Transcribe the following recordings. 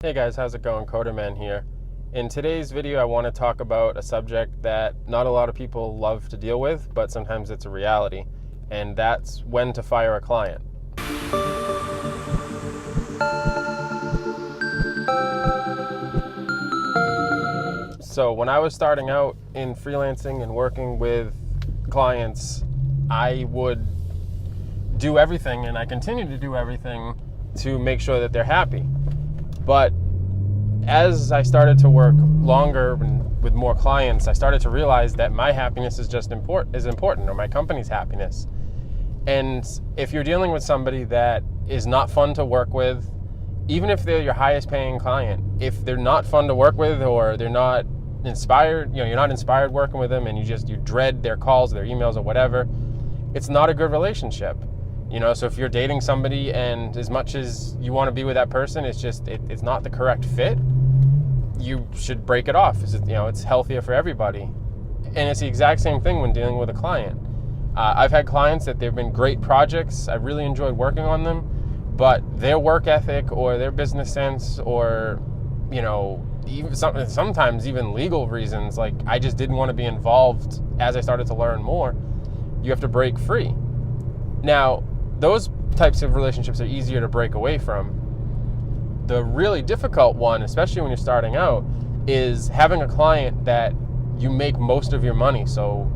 Hey guys, how's it going? CoderMan here. In today's video, I want to talk about a subject that not a lot of people love to deal with, but sometimes it's a reality, and that's when to fire a client. So when I was starting out in freelancing and working with clients, I would do everything, and I continue to do everything to make sure that they're happy. But as I started to work longer and with more clients, I started to realize that my happiness is just important, or my company's happiness. And if you're dealing with somebody that is not fun to work with, even if they're your highest paying client, if they're not fun to work with, or they're not inspired, you're not inspired working with them, and you dread their calls, their emails, or whatever, it's not a good relationship. So if you're dating somebody and as much as you want to be with that person, it's not the correct fit, you should break it off. It's healthier for everybody. And it's the exact same thing when dealing with a client. I've had clients that they've been great projects. I really enjoyed working on them, but their work ethic or their business sense, or sometimes even legal reasons, like I just didn't want to be involved. As I started to learn more, you have to break free. Now, those types of relationships are easier to break away from. The really difficult one, especially when you're starting out, is having a client that you make most of your money. So,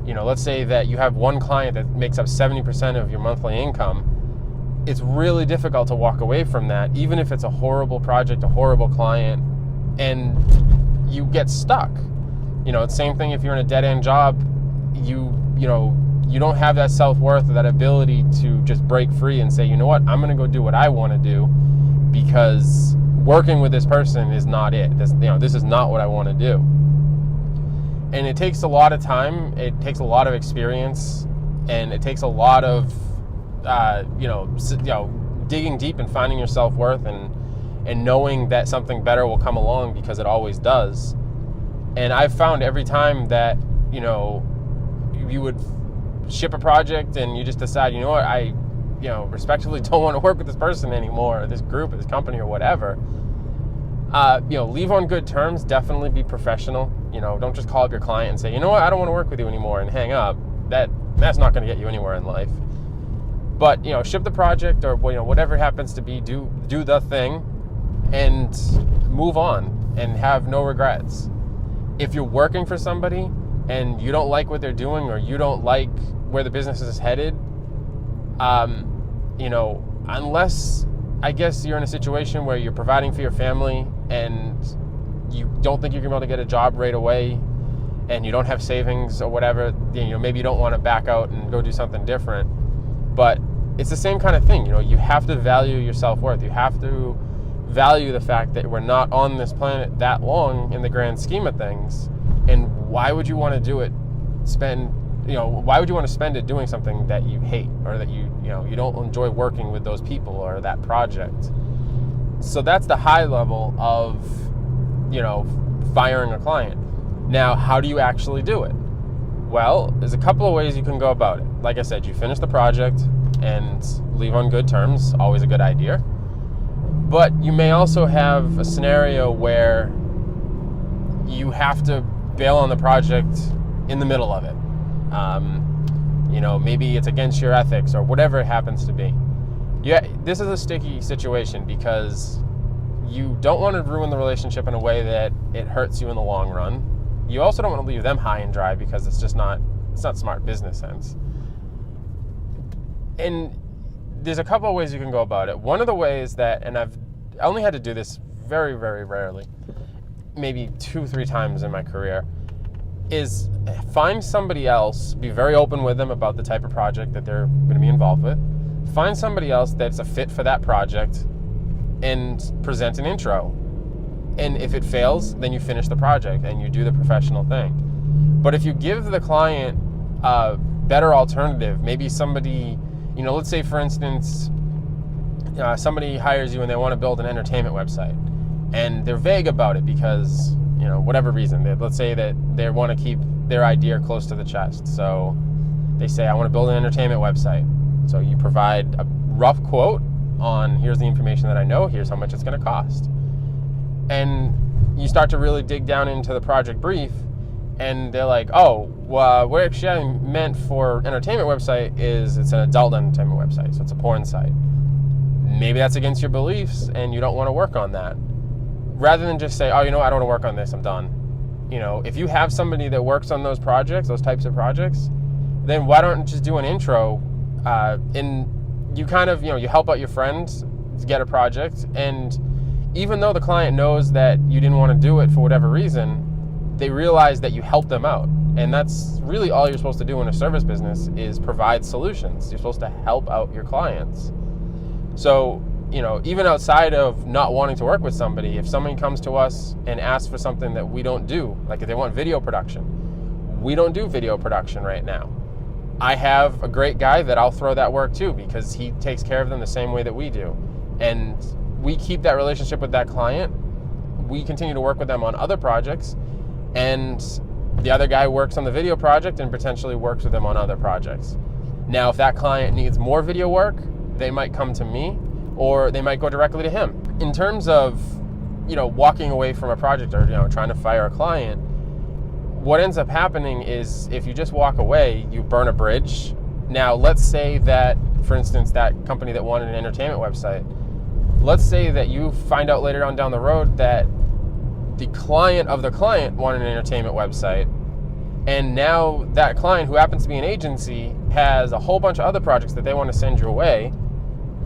let's say that you have one client that makes up 70% of your monthly income. It's really difficult to walk away from that, even if it's a horrible project, a horrible client, and you get stuck. It's the same thing if you're in a dead-end job. You don't have that self-worth or that ability to just break free and say, you know what, I'm going to go do what I want to do, because working with this person is not it. This is not what I want to do. And it takes a lot of time, it takes a lot of experience, and it takes a lot of digging deep and finding your self-worth and knowing that something better will come along, because it always does. And I've found every time that you would ship a project and you just decide, you know what, I respectfully don't want to work with this person anymore, or this group, or this company, or whatever. Leave on good terms. Definitely be professional. Don't just call up your client and say, you know what, I don't want to work with you anymore, and hang up. That's not going to get you anywhere in life. But ship the project, or whatever it happens to be. Do the thing and move on and have no regrets. If you're working for somebody and you don't like what they're doing, or you don't like where the business is headed, unless, I guess, you're in a situation where you're providing for your family and you don't think you're going to be able to get a job right away, and you don't have savings or whatever, maybe you don't want to back out and go do something different. But it's the same kind of thing. You have to value your self-worth. You have to value the fact that we're not on this planet that long in the grand scheme of things. And why would you want to do it? Why would you want to spend it doing something that you hate, or that you don't enjoy working with those people or that project? So that's the high level of, firing a client. Now, how do you actually do it? Well, there's a couple of ways you can go about it. Like I said, you finish the project and leave on good terms. Always a good idea. But you may also have a scenario where you have to bail on the project in the middle of it. Maybe it's against your ethics, or whatever it happens to be. Yeah, this is a sticky situation, because you don't want to ruin the relationship in a way that it hurts you in the long run. You also don't want to leave them high and dry, because it's not smart business sense. And there's a couple of ways you can go about it. One of the ways that, and I've only had to do this very, very rarely, maybe 2-3 times in my career, is find somebody else, be very open with them about the type of project that they're going to be involved with. Find somebody else that's a fit for that project and present an intro. And if it fails, then you finish the project and you do the professional thing. But if you give the client a better alternative, maybe somebody, let's say, for instance, somebody hires you and they want to build an entertainment website, and they're vague about it because whatever reason. Let's say that they want to keep their idea close to the chest. So they say, I want to build an entertainment website. So you provide a rough quote on, here's the information that I know, here's how much it's going to cost. And you start to really dig down into the project brief, and they're like, oh, well, what actually I meant for entertainment website is it's an adult entertainment website, so it's a porn site. Maybe that's against your beliefs and you don't want to work on that. Rather than just say, oh, you know what, I don't want to work on this, I'm done. You know, if you have somebody that works on those projects, those types of projects, then why don't you just do an intro, and you kind of, you help out your friends to get a project, and even though the client knows that you didn't want to do it for whatever reason, they realize that you helped them out. And that's really all you're supposed to do in a service business, is provide solutions. You're supposed to help out your clients. So, even outside of not wanting to work with somebody, if somebody comes to us and asks for something that we don't do, like if they want video production, we don't do video production right now. I have a great guy that I'll throw that work to because he takes care of them the same way that we do. And we keep that relationship with that client. We continue to work with them on other projects, and the other guy works on the video project and potentially works with them on other projects. Now, if that client needs more video work, they might come to me, or they might go directly to him. In terms of, walking away from a project or, trying to fire a client, what ends up happening is if you just walk away, you burn a bridge. Now, let's say that, for instance, that company that wanted an entertainment website, let's say that you find out later on down the road that the client of the client wanted an entertainment website, and now that client, who happens to be an agency, has a whole bunch of other projects that they want to send you away,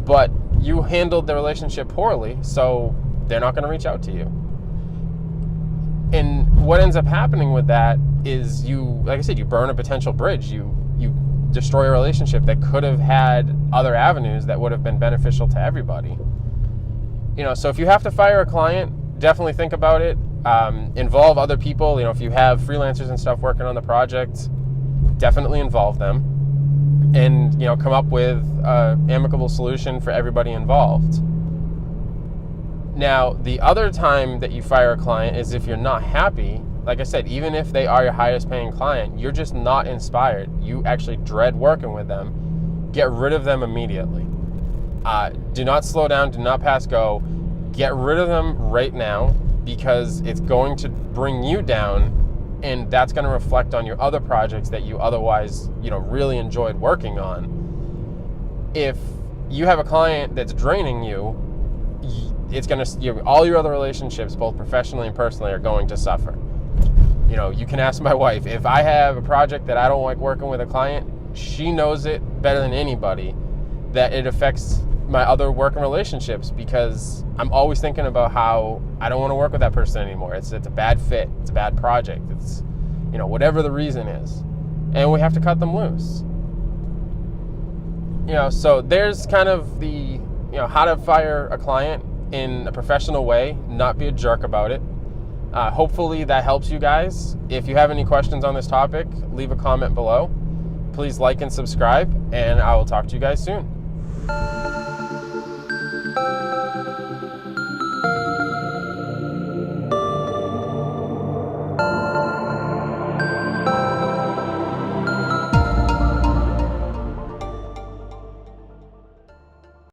but you handled the relationship poorly, so they're not going to reach out to you. And what ends up happening with that is like I said, you burn a potential bridge. You destroy a relationship that could have had other avenues that would have been beneficial to everybody. So if you have to fire a client, definitely think about it. Involve other people. If you have freelancers and stuff working on the project, definitely involve them, and come up with an amicable solution for everybody involved. Now, the other time that you fire a client is if you're not happy. Like I said, even if they are your highest paying client, you're just not inspired. You actually dread working with them. Get rid of them immediately. Do not slow down. Do not pass go. Get rid of them right now, because it's going to bring you down, and that's going to reflect on your other projects that you otherwise, really enjoyed working on. If you have a client that's draining you, it's going to, all your other relationships, both professionally and personally, are going to suffer. You can ask my wife. If I have a project that I don't like working with a client, she knows it better than anybody that it affects my other working relationships, because I'm always thinking about how I don't want to work with that person anymore. It's a bad fit. It's a bad project. It's, whatever the reason is. And we have to cut them loose. So there's kind of the, how to fire a client in a professional way, not be a jerk about it. Hopefully that helps you guys. If you have any questions on this topic, leave a comment below. Please like and subscribe, and I will talk to you guys soon.